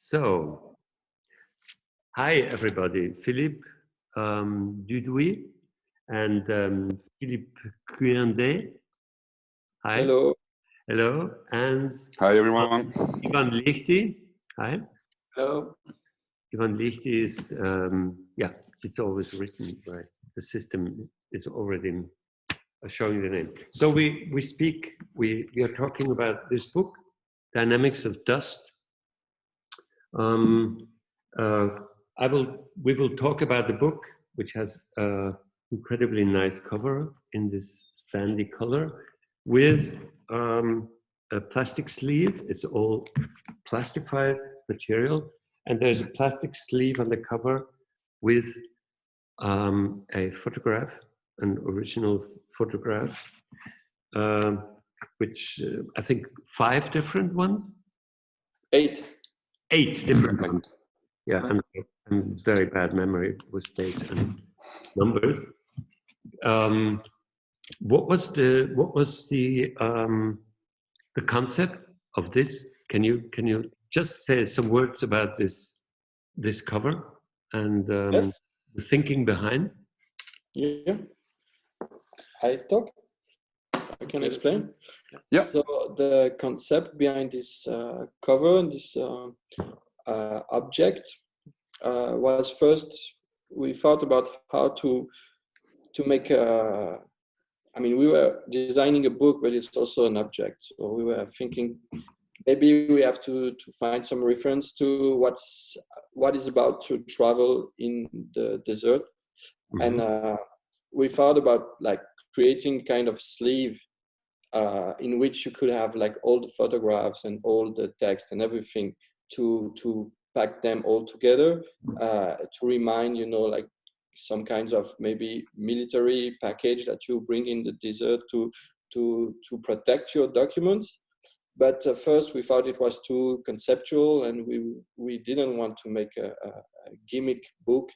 So, hi everybody, Philippe Dudouit and Philippe Cuendet. Hi. Hello. Hello. And hi everyone. Ivan Liechti. Hi. Hello. Ivan Liechti is, yeah, it's always written, right? The system is already showing the name. So we are talking about this book, Dynamics of Dust. We will talk about the book, which has an incredibly nice cover in this sandy color with a plastic sleeve. It's all plastified material, and there's a plastic sleeve on the cover with a photograph, an original photograph, which I think 5 different ones. 8 different ones. Yeah, I'm very bad memory with dates and numbers. What was the concept of this? Can you just say some words about this cover and Yes. the thinking behind? Yeah. I can explain. Yeah. So the concept behind this cover and this object was first we thought about how to make a. I mean, we were designing a book, but it's also an object. So we were thinking maybe we have to find some reference to what is about to travel in the desert, and we thought about like creating kind of sleeve in which you could have like all the photographs and all the text and everything to pack them all together to remind, like some kinds of maybe military package that you bring in the desert to protect your documents. But first we thought it was too conceptual, and we didn't want to make a gimmick book,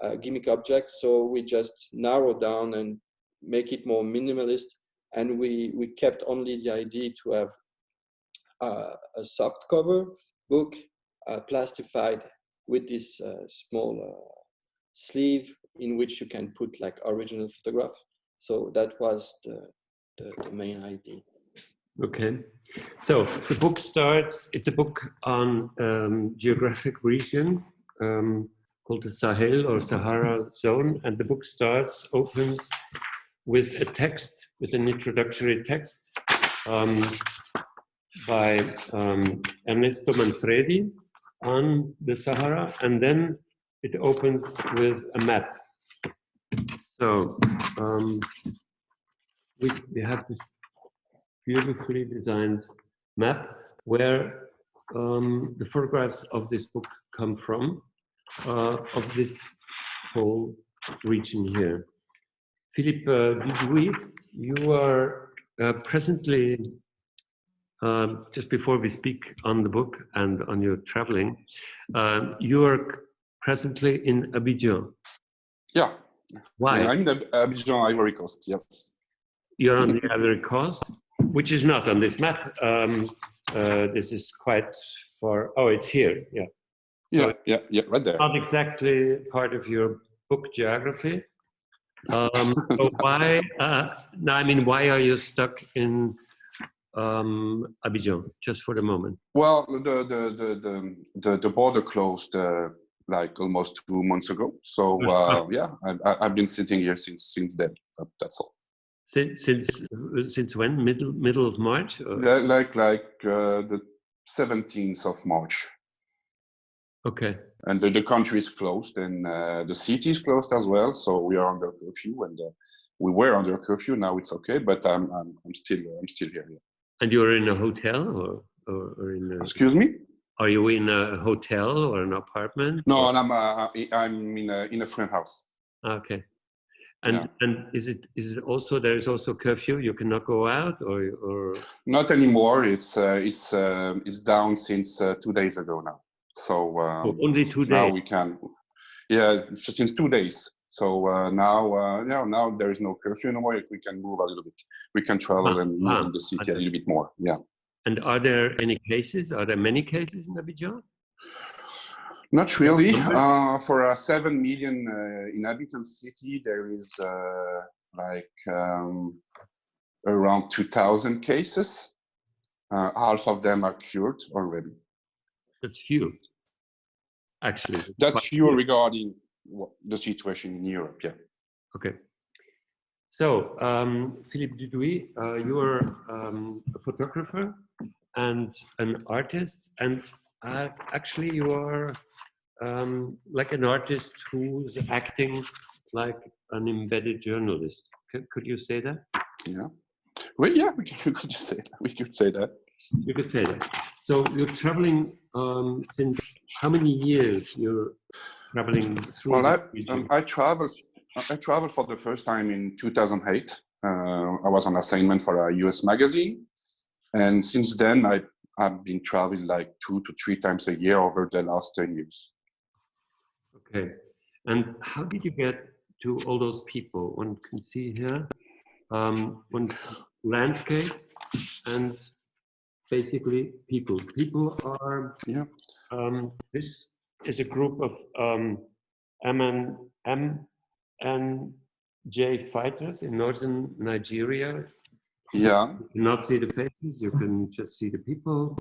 a gimmick object. So we just narrowed down and make it more minimalist. And we kept only the idea to have a soft cover book, plastified with this small sleeve in which you can put like original photograph. So that was the main idea. Okay, so the book starts. It's a book on geographic region called the Sahel or Sahara Zone, and the book opens with a text, with an introductory text by Ernesto Manfredi on the Sahara, and then it opens with a map. So we have this beautifully designed map where the photographs of this book come from, of this whole region here. Philippe Dudouit, you are presently, just before we speak on the book and on your traveling, you are presently in Abidjan. Yeah. Why? Yeah, I'm in Abidjan, Ivory Coast, yes. You're on the Ivory Coast, which is not on this map. This is quite far. Oh, it's here. Yeah. So yeah, right there. Not exactly part of your book geography. So why? No, I mean, why are you stuck in Abidjan? Just for the moment. Well, the border closed like almost 2 months ago. So yeah, I've been sitting here since then. That's all. Since when? Middle of March? Or? Like the 17th of March. Okay. And the country is closed, and the city is closed as well. So we are under curfew, and we were under curfew. Now it's okay, but I'm still here. Yeah. And you're in a hotel, or in a? Excuse me? Are you in a hotel or an apartment? No, and I'm in a friend house. Okay. And is it also, there is also curfew? You cannot go out, or? Not anymore. It's down since 2 days ago now. So only 2 days. Now we can, since 2 days. So now there is no curfew anymore. We can move a little bit. We can travel and move in the city a little bit more. Yeah. And are there any cases? Are there many cases in Abidjan? Not really. For a 7 million inhabitant city, there is around 2,000 cases. Half of them are cured already. That's few, actually. That's few regarding the situation in Europe, yeah. Okay. So, Philippe Dudouit, you are a photographer and an artist, and actually you are like an artist who's acting like an embedded journalist. Could you say that? Yeah. Well, yeah, we could say that. We could say that. You could say that. So you're traveling since how many years? You're traveling through. Well, I traveled for the first time in 2008. I was on assignment for a US magazine, and since then I've been traveling like 2 to 3 times a year over the last 10 years. Okay, and how did you get to all those people? One can see here, one's landscape and basically people. People are, yeah. This is a group of MNJ fighters in northern Nigeria. Yeah. You cannot see the faces, you can just see the people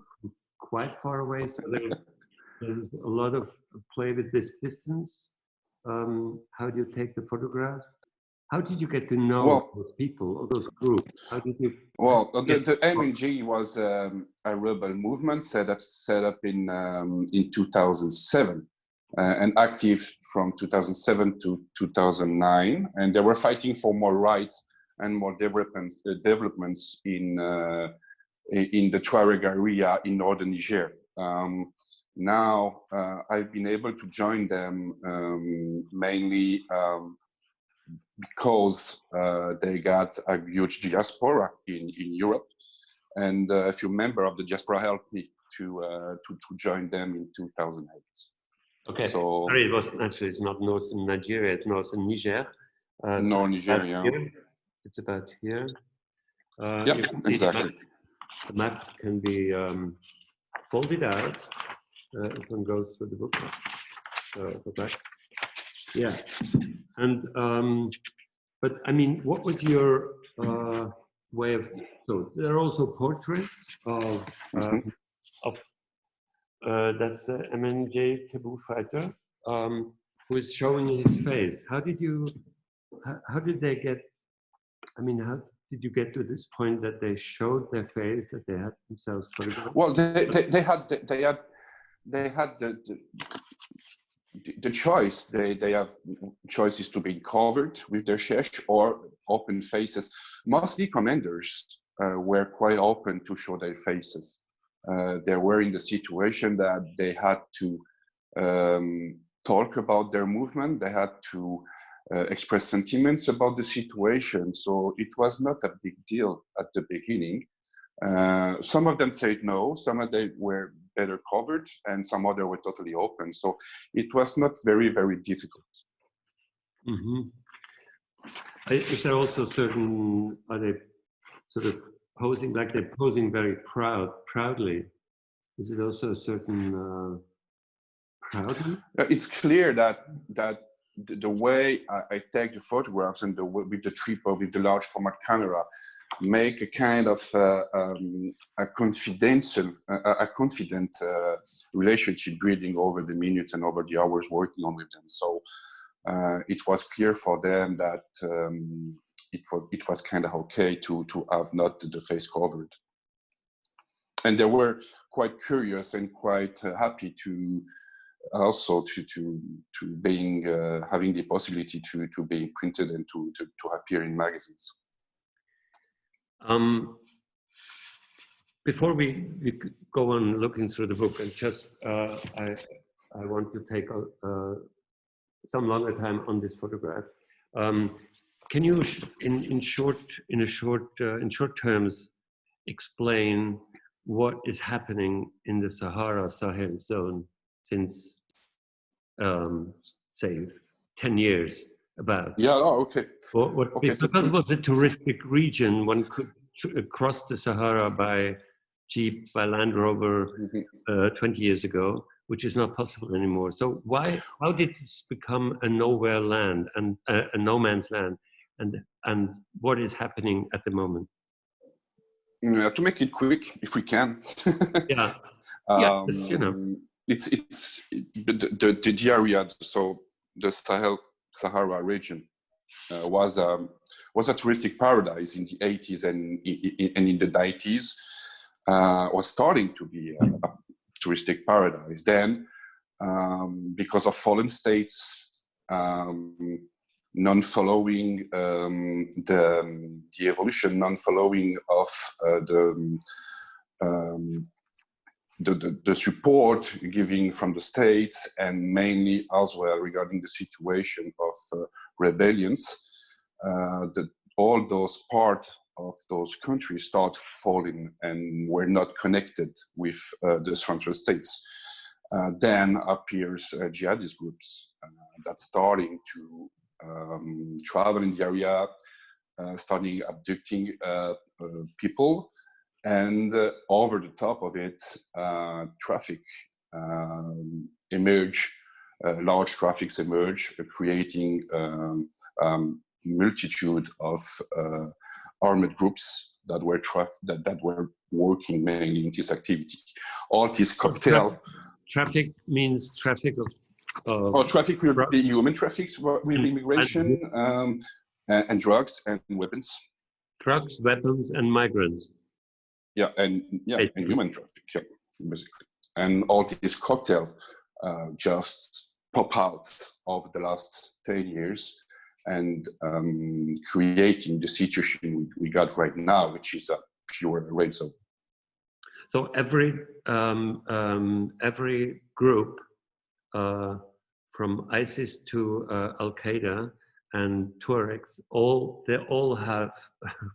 quite far away. So there's a lot of play with this distance. How do you take the photographs? How did you get to know those people or those groups? How did you? Well, the MNG was a rebel movement set up in 2007 and active from 2007 to 2009, and they were fighting for more rights and more developments in the Tuareg area in northern Niger. Now I've been able to join them mainly because they got a huge diaspora in Europe, and a few members of the diaspora helped me to join them in 2008. Okay, so sorry, it wasn't actually. It's not northern Nigeria. It's northern Niger. No, Niger, yeah. It's about here. Yeah, exactly. The map can be folded out. If one goes through the book. Go back. Yeah, and but I mean, what was your way of? So there are also portraits of that's the MNJ taboo fighter who is showing his face. How did you? How did they get? I mean, how did you get to this point that they showed their face, that they had themselves photographed? Well, they had the choice. They have choices to be covered with their shesh or open faces. Mostly commanders were quite open to show their faces. They were in the situation that they had to talk about their movement. They had to express sentiments about the situation. So it was not a big deal at the beginning. Some of them said no, some of them were better covered, and some other were totally open. So it was not very, very difficult. Mm-hmm. Is there also certain, are they sort of posing, like they're posing very proudly? Is it also a certain proudly? It's clear that the way I take the photographs and with the tripod, with the large format camera, make a kind of a confident relationship building over the minutes and over the hours working on with them. So it was clear for them that it was kind of okay to have not the face covered, and they were quite curious and quite happy to also to being having the possibility to being printed and to appear in magazines. Before we go on looking through the book, and just I want to take some longer time on this photograph. Can you, in short terms, explain what is happening in the Sahara-Sahel zone since, say, 10 years about? Yeah. Oh, okay. Okay. Because it was a touristic region, one could cross the Sahara by jeep, by Land Rover 20 years ago. which is not possible anymore. So how did this become a nowhere land and a no man's land, and what is happening at the moment? To make it quick, if we can. Yeah, yeah, it's the area. So the Sahara region was a touristic paradise in the 80s and in the 90s. Was starting to be a touristic paradise. Then, because of fallen states, non-following the evolution, non-following of the support giving from the states, and mainly as well regarding the situation of rebellions, all those part of those countries start falling and were not connected with the central states. Then appears jihadist groups that starting to travel in the area, starting abducting people, and over the top of it, traffic emerge, large traffics emerge, creating multitude of armed groups that were that were working mainly in this activity. All this cocktail. Traffic means traffic of traffic will be human traffics with immigration and drugs and weapons. Drugs, weapons, and migrants. Yeah, and human traffic, yeah, basically. And all this cocktail just pop out over the last 10 years and creating the situation we got right now, which is a pure red zone. So every group from ISIS to Al-Qaeda and Tuaregs, they all have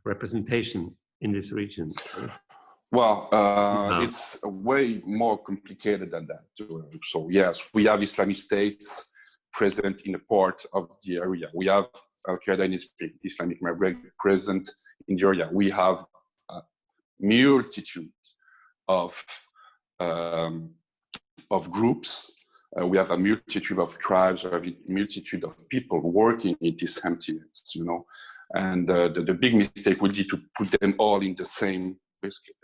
representation in this region. Well, it's way more complicated than that. So yes, we have Islamic states present in a part of the area. We have Al-Qaeda and Islamic Maghreb present in the area. We have a multitude of groups. We have a multitude of tribes, a multitude of people working in this emptiness, And the big mistake would be to put them all in the same basket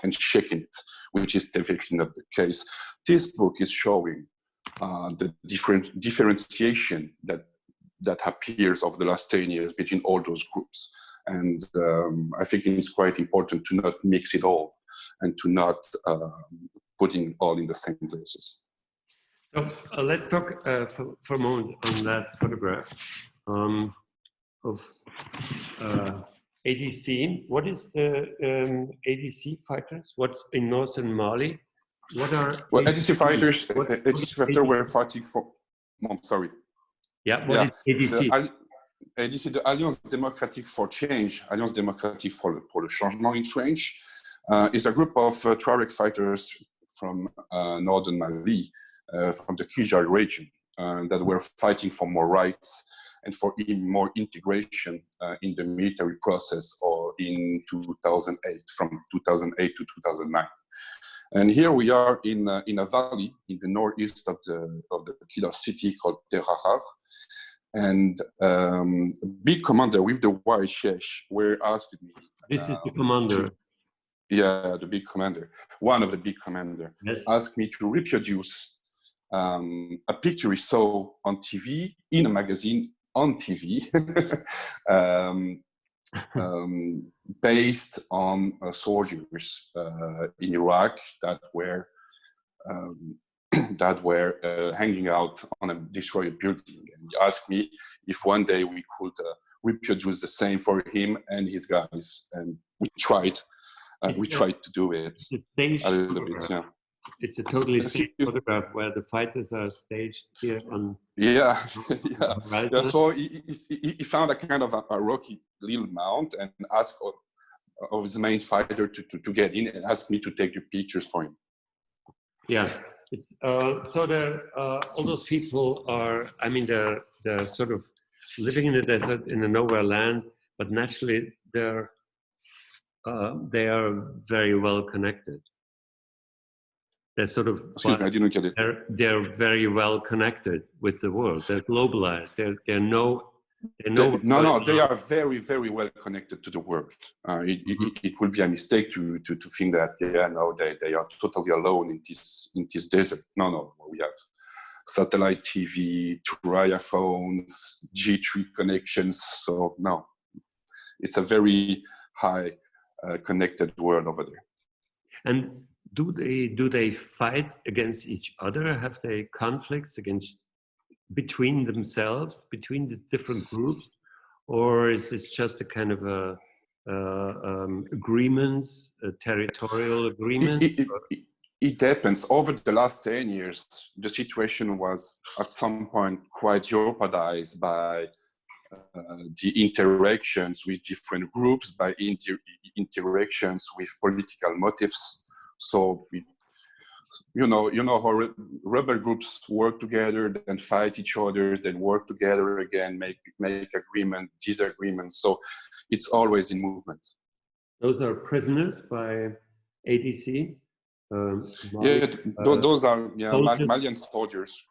and shaking it, which is definitely not the case. This book is showing the differentiation that appears over the last 10 years between all those groups. And I think it's quite important to not mix it all and to not putting all in the same places. So let's talk for a moment on that photograph of ADC. What is the ADC fighters? What's in northern Mali? What are ADC fighters? ADC fighters were fighting for. I'm sorry. Yeah. What is ADC? ADC, the Alliance Démocratique for Change, Alliance Démocratique pour le Changement in French, is a group of Tuareg fighters from northern Mali, from the Kidal region, that were fighting for more rights and for more integration in the military process, or in 2008, from 2008 to 2009. And here we are in a valley in the northeast of the Kidal city called Terahar. And big commander with the white shesh were asking me. This is the commander. The big commander. One of the big commander asked me to reproduce a picture he saw on TV, in a magazine, on TV, based on soldiers in Iraq that were hanging out on a destroyed building. And he asked me if one day we could reproduce the same for him and his guys. And we tried. Tried to do it a little bit. Yeah. It's a totally staged photograph where the fighters are staged here on. Yeah. So he found a kind of a rocky little mount and asked of his main fighter to get in and asked me to take the pictures for him. Yeah. It's so all those people are, I mean, they're sort of living in the desert in a nowhere land, but naturally they are very well connected. They're sort of, Excuse me, I didn't get it. they're very well connected with the world. They're globalized. They're no. No, they are very, very well connected to the world. It would be a mistake to think that they are totally alone in this desert. No, we have satellite TV, Turaya phones, G3 connections. So no, it's a very high connected world over there. And do they fight against each other? Have they conflicts between themselves, between the different groups, or is it just a kind of agreements, territorial agreements? It depends. Over the last 10 years, the situation was at some point quite jeopardized by the interactions with different groups, by interactions with political motives. So you know how rebel groups work together, then fight each other, then work together again, make agreement, disagreements. So it's always in movement. Those are prisoners by ADC. Those are Malian soldiers,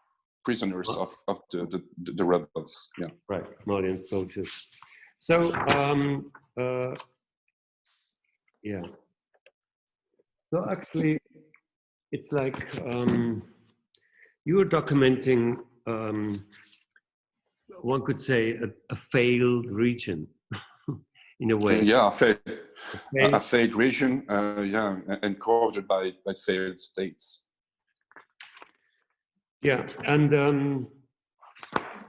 prisoners of the rebels. Yeah, right, Malian soldiers. So yeah. So actually, it's like you're documenting, one could say, a failed region in a way. Yeah, a failed region, and covered by failed states. Yeah, and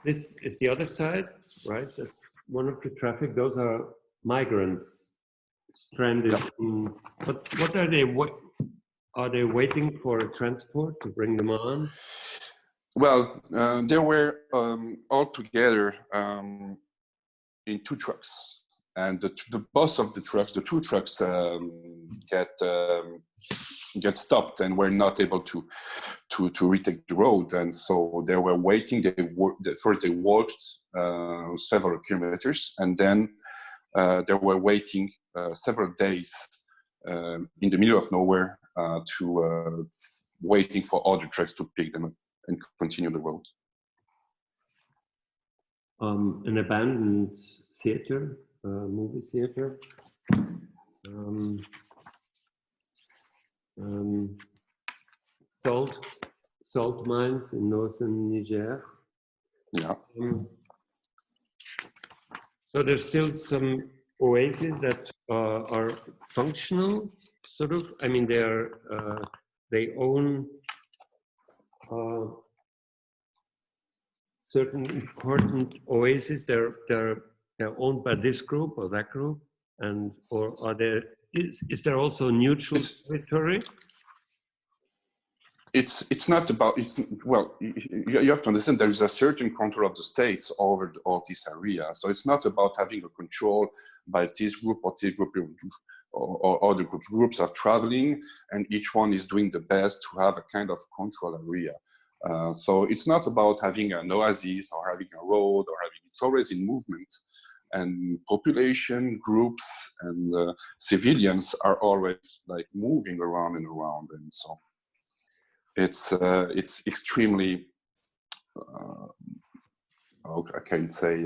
this is the other side, right? That's one of the traffic. Those are migrants stranded. Yeah. What are they? Are they waiting for a transport to bring them on? Well, they were all together in two trucks, and the boss of the two trucks get stopped and were not able to retake the road, and so they were waiting. First they walked several kilometers, and then they were waiting several days in the middle of nowhere waiting for other trucks to pick them up and continue the road. An abandoned theater, movie theater. Salt mines in northern Niger. Yeah. So there's still some oases that are functional, sort of. I mean, they own certain important oases. They're owned by this group or that group, is there also neutral territory? It's not about, you have to understand there is a certain control of the states over all this area. So it's not about having a control by this group or this group or other groups. Groups are traveling and each one is doing the best to have a kind of control area. So it's not about having an oasis or having a road it's always in movement. And population, groups, and civilians are always like moving around and around, and so it's extremely I can say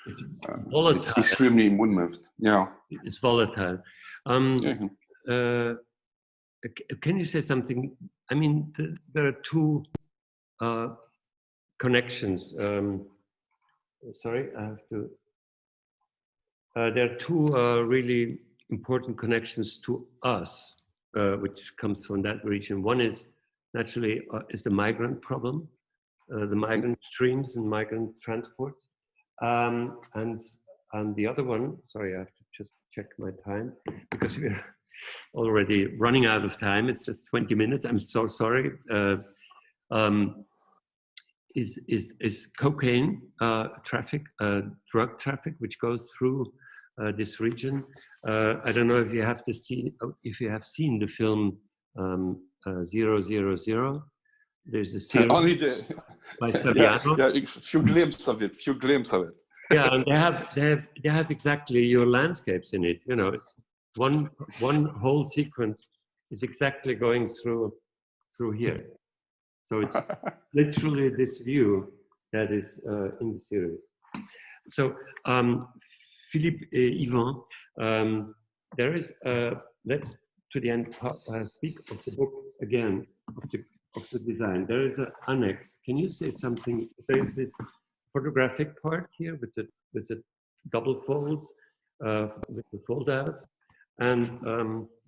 it's volatile. It's extremely moved. Yeah, it's volatile. Can you say something? I mean, there are two connections. Sorry, I have to. There are two really important connections to us, which comes from that region. One is naturally is the migrant problem, the migrant streams and migrant transports, and the other one. Sorry, I have to just check my time because we're already running out of time. It's just 20 minutes. I'm so sorry. Is cocaine traffic, drug traffic, which goes through this region. I don't know if you have seen the film 000. There's a series only by Saviano. Yeah, few glimpses of it. Yeah, and they have exactly your landscapes in it. You know, it's one whole sequence is exactly going through through here. So it's literally this view that is in the series. So Philippe Yvan, there is let's to the end speak of the book again, of the design. There is an annex. Can you say something? There is this photographic part here with the double folds, with the fold outs, and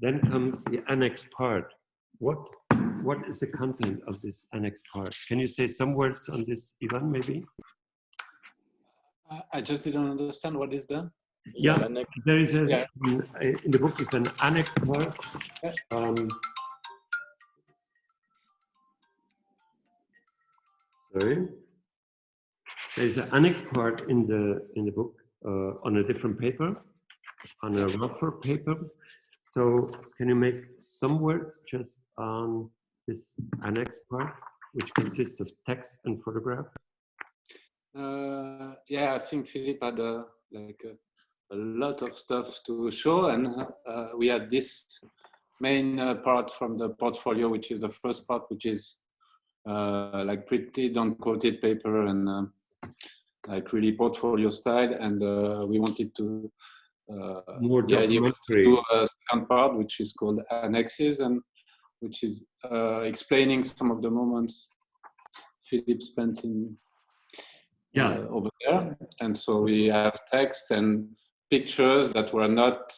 then comes the annex part. What is the content of this annex part? Can you say some words on this, Ivan, maybe? I just didn't understand what is the. Yeah, there is a, yeah. In the book, it's an annex part. Sorry. There's an annex part in the book on a different paper, on a rougher paper. So can you make some words just on this annex part, which consists of text and photograph? Yeah, I think Philippe had a lot of stuff to show, and we had this main part from the portfolio, which is the first part, which is like printed on coated paper and like really portfolio style, and we wanted to more the idea was to documentary. do a second part, which is called annexes, and which is explaining some of the moments Philippe spent in over there. And so we have texts and pictures that were not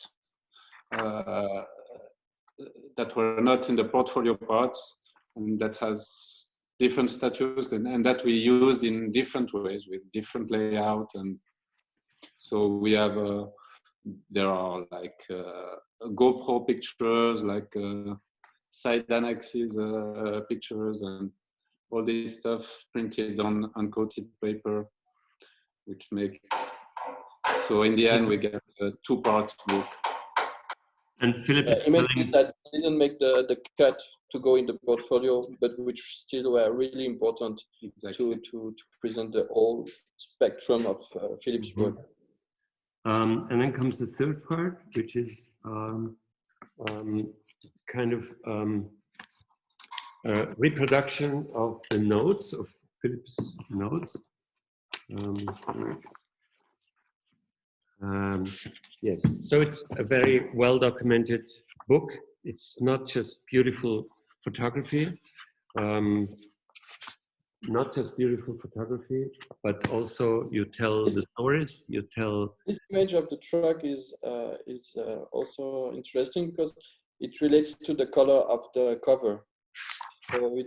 in the portfolio parts, and that has different status, and that we used in different ways with different layout. And so we have there are like GoPro pictures, like side annexes pictures, and all this stuff printed on uncoated paper, which make, so in the end we get a two-part book. And Philippe images that didn't make the cut to go in the portfolio, but which still were really important to present the whole spectrum of Philippe's work. And then comes the third part, which is kind of reproduction of the notes, of Philippe's notes. Yes, so it's a very well documented book. It's not just beautiful photography, but also you tell the stories. You tell. This image of the truck is also interesting because it relates to the color of the cover. So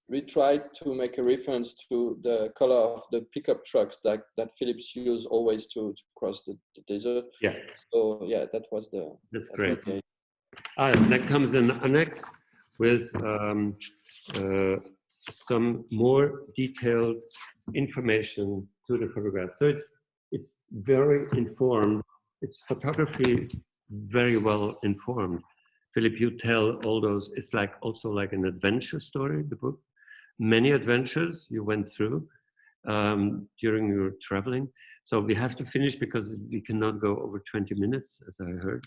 we tried to make a reference to the color of the pickup trucks that Philippe's used always to cross the desert. Yeah. So yeah, that was the. That's great. That comes in annex with some more detailed information to the photograph. So it's very informed. It's photography very well informed. Philippe, you tell all those. It's like also like an adventure story. The book, many adventures you went through during your traveling. So we have to finish because we cannot go over 20 minutes, as I heard.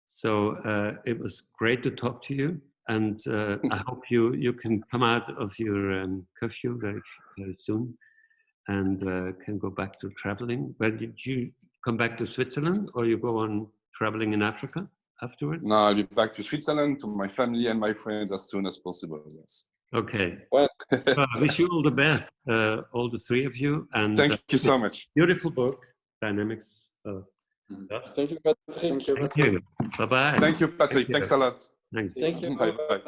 So it was great to talk to you, and I hope you can come out of your curfew very, very soon and can go back to traveling. But did you come back to Switzerland, or you go on traveling in Africa afterwards? No, I'll be back to Switzerland, to my family and my friends as soon as possible, yes. Okay. Well, I wish you all the best, all the three of you. And thank you so much. Beautiful book, Dynamics of Dust. Thank you, Patrick. Thank you. Bye-bye. Thank you, Patrick. Thank you. Thanks a lot. Thanks. Thank you. Bye-bye.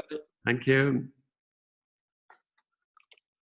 Thank you.